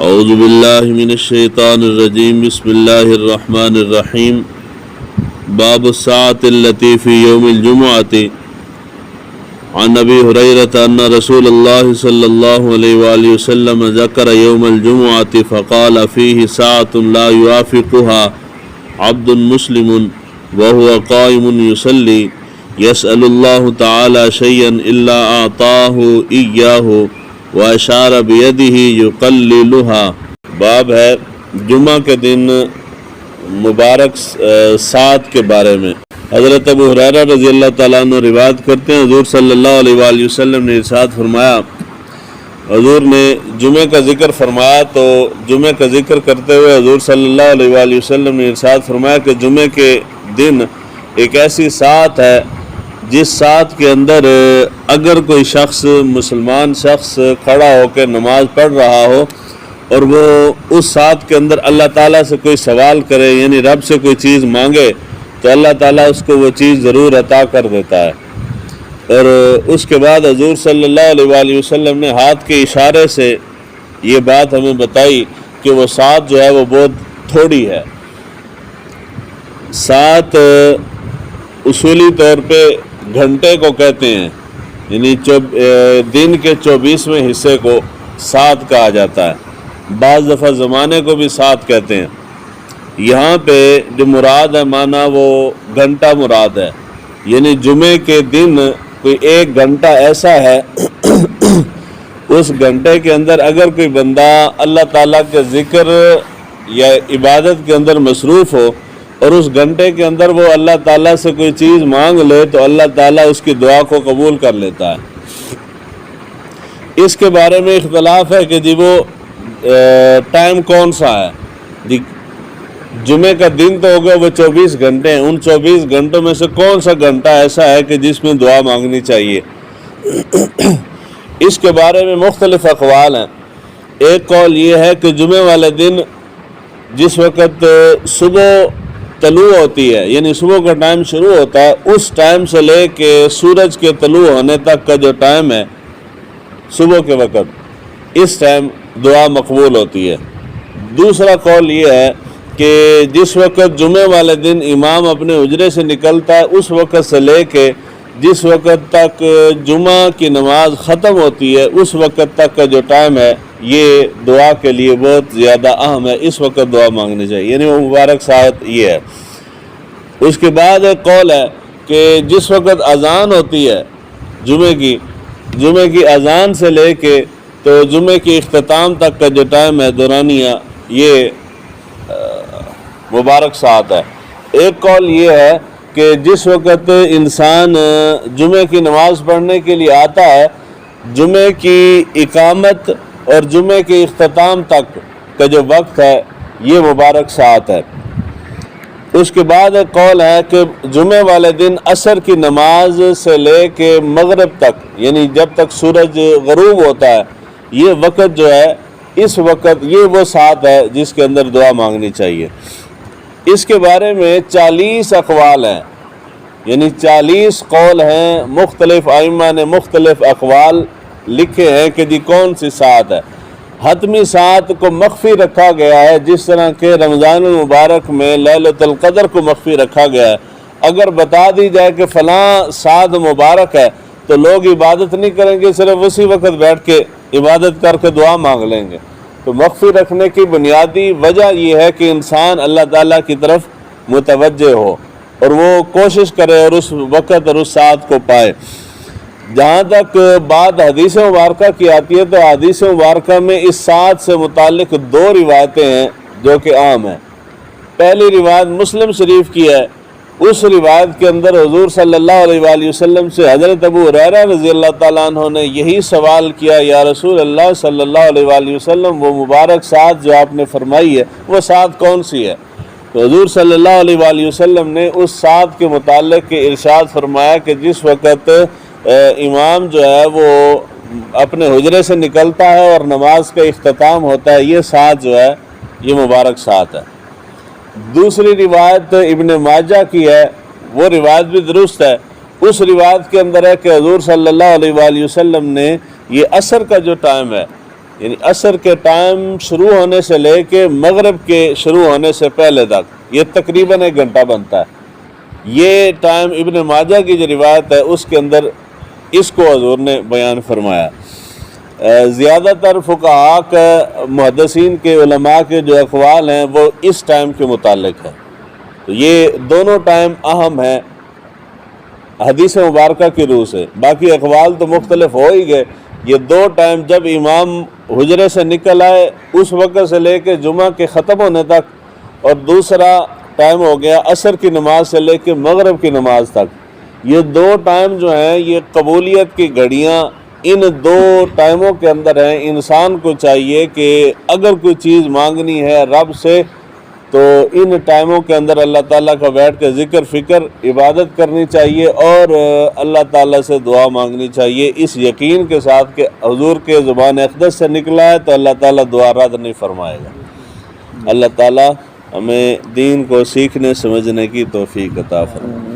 اعوذ باللہ من الشیطان الرجیم بسم اللہ الرحمن الرحیم باب الساعة التي في يوم الجمعة عن ابی ہریرہ ان رسول اللہ صلی اللہ علیہ وآلہ وسلم ذکر یوم الجمعة فقال فيه ساعة لا يوافقها عبد مسلم وهو قائم يصلي يسأل الله تعالى شيئا إلا أعطاه إياه واشار بیدہ یقللها۔ باب ہے جمعہ کے دن مبارک ساعت کے بارے میں۔ حضرت ابو ہریرہ رضی اللہ تعالیٰ عنہ روایت کرتے ہیں، حضور صلی اللہ علیہ وآلہ وسلم نے ارشاد فرمایا، حضور نے جمعہ کا ذکر فرمایا تو جمعہ کا ذکر کرتے ہوئے حضور صلی اللہ علیہ وآلہ وسلم نے ارشاد فرمایا کہ جمعہ کے دن ایک ایسی ساعت ہے جس ساعت کے اندر اگر کوئی شخص مسلمان شخص کھڑا ہو کے نماز پڑھ رہا ہو اور وہ اس ساعت کے اندر اللہ تعالیٰ سے کوئی سوال کرے، یعنی رب سے کوئی چیز مانگے، تو اللہ تعالیٰ اس کو وہ چیز ضرور عطا کر دیتا ہے۔ اور اس کے بعد حضور صلی اللہ علیہ وآلہ وسلم نے ہاتھ کے اشارے سے یہ بات ہمیں بتائی کہ وہ ساعت جو ہے وہ بہت تھوڑی ہے۔ ساعت اصولی طور پہ گھنٹے کو کہتے ہیں، یعنی دن کے 24ویں حصے کو ساعت کہا جاتا ہے، بعض دفعہ زمانے کو بھی ساعت کہتے ہیں۔ یہاں پہ جو مراد ہے معنی وہ گھنٹہ مراد ہے، یعنی جمعے کے دن کوئی ایک گھنٹہ ایسا ہے اس گھنٹے کے اندر اگر کوئی بندہ اللہ تعالیٰ کے ذکر یا عبادت کے اندر مصروف ہو اور اس گھنٹے کے اندر وہ اللہ تعالیٰ سے کوئی چیز مانگ لے تو اللہ تعالیٰ اس کی دعا کو قبول کر لیتا ہے۔ اس کے بارے میں اختلاف ہے کہ جی وہ ٹائم کون سا ہے۔ جمعے کا دن تو ہو گیا وہ 24 گھنٹے ہیں، ان 24 گھنٹوں میں سے کون سا گھنٹہ ایسا ہے کہ جس میں دعا مانگنی چاہیے۔ اس کے بارے میں مختلف اقوال ہیں۔ ایک قول یہ ہے کہ جمعے والے دن جس وقت صبح طلوع ہوتی ہے، یعنی صبح کا ٹائم شروع ہوتا ہے، اس ٹائم سے لے کے سورج کے طلوع ہونے تک کا جو ٹائم ہے صبح کے وقت، اس ٹائم دعا مقبول ہوتی ہے۔ دوسرا قول یہ ہے کہ جس وقت جمعے والے دن امام اپنے حجرے سے نکلتا ہے اس وقت سے لے کے جس وقت تک جمعہ کی نماز ختم ہوتی ہے اس وقت تک کا جو ٹائم ہے یہ دعا کے لیے بہت زیادہ اہم ہے، اس وقت دعا مانگنی چاہیے، یعنی وہ مبارک ساعت یہ ہے۔ اس کے بعد ایک قول ہے کہ جس وقت اذان ہوتی ہے جمعے کی اذان سے لے کے تو جمعے کی اختتام تک کا جو ٹائم ہے دورانیہ، یہ مبارک ساعت ہے۔ ایک قول یہ ہے کہ جس وقت انسان جمعے کی نماز پڑھنے کے لیے آتا ہے، جمعے کی اقامت اور جمعے کے اختتام تک کا جو وقت ہے یہ مبارک ساعت ہے۔ اس کے بعد ایک قول ہے کہ جمعے والے دن عصر کی نماز سے لے کے مغرب تک، یعنی جب تک سورج غروب ہوتا ہے، یہ وقت جو ہے اس وقت یہ وہ ساعت ہے جس کے اندر دعا مانگنی چاہیے۔ اس کے بارے میں 40 اقوال ہیں، یعنی 40 قول ہیں، مختلف ائمہ نے مختلف اقوال لکھے ہیں کہ جی کون سی ساعت ہے۔ حتمی ساعت کو مخفی رکھا گیا ہے، جس طرح کہ رمضان المبارک میں لیلۃ القدر کو مخفی رکھا گیا ہے۔ اگر بتا دی جائے کہ فلاں ساعت مبارک ہے تو لوگ عبادت نہیں کریں گے، صرف اسی وقت بیٹھ کے عبادت کر کے دعا مانگ لیں گے۔ تو مخفی رکھنے کی بنیادی وجہ یہ ہے کہ انسان اللہ تعالیٰ کی طرف متوجہ ہو اور وہ کوشش کرے اور اس وقت اور اس ساعت کو پائے۔ جہاں تک بات حدیث مبارکہ کی آتی ہے تو حدیث مبارکہ میں اس ساعت سے متعلق 2 روایتیں ہیں جو کہ عام ہیں۔ پہلی روایت مسلم شریف کی ہے، اس روایت کے اندر حضور صلی اللہ علیہ وآلہ وسلم سے حضرت ابو ہریرہ رضی اللہ تعالیٰ عنہ نے یہی سوال کیا، یا رسول اللہ صلی اللہ علیہ وآلہ وسلم وہ مبارک ساعت جو آپ نے فرمائی ہے وہ ساعت کون سی ہے؟ تو حضور صلی اللہ علیہ وآلہ وسلم نے اس ساعت کے متعلق ارشاد فرمایا کہ جس وقت امام جو ہے وہ اپنے حجرے سے نکلتا ہے اور نماز کا اختتام ہوتا ہے، یہ ساعت جو ہے یہ مبارک ساعت ہے۔ دوسری روایت ابن ماجہ کی ہے، وہ روایت بھی درست ہے۔ اس روایت کے اندر ہے کہ حضور صلی اللہ علیہ وآلہ وسلم نے یہ عصر کا جو ٹائم ہے یعنی عصر کے ٹائم شروع ہونے سے لے کے مغرب کے شروع ہونے سے پہلے تک یہ تقریباً 1 گھنٹہ بنتا ہے۔ یہ ٹائم ابن ماجہ کی جو روایت ہے اس کے اندر اس کو حضور نے بیان فرمایا۔ زیادہ تر فقہاء کے محدثین کے علماء کے جو اقوال ہیں وہ اس ٹائم کے متعلق ہے۔ تو یہ دونوں ٹائم اہم ہیں حدیث مبارکہ کی روح سے، باقی اقوال تو مختلف ہو ہی گئے۔ یہ 2 ٹائم جب امام حجرے سے نکل آئے اس وقت سے لے کے جمعہ کے ختم ہونے تک، اور دوسرا ٹائم ہو گیا عصر کی نماز سے لے کے مغرب کی نماز تک۔ یہ 2 ٹائم جو ہیں یہ قبولیت کی گھڑیاں ان 2 ٹائموں کے اندر ہیں۔ انسان کو چاہیے کہ اگر کوئی چیز مانگنی ہے رب سے تو ان ٹائموں کے اندر اللہ تعالیٰ کا بیٹھ کے ذکر فکر عبادت کرنی چاہیے اور اللہ تعالیٰ سے دعا مانگنی چاہیے، اس یقین کے ساتھ کہ حضور کے زبان اقدس سے نکلا ہے تو اللہ تعالیٰ دعا رد نہیں فرمائے گا۔ اللہ تعالیٰ ہمیں دین کو سیکھنے سمجھنے کی توفیق عطا فرمائے۔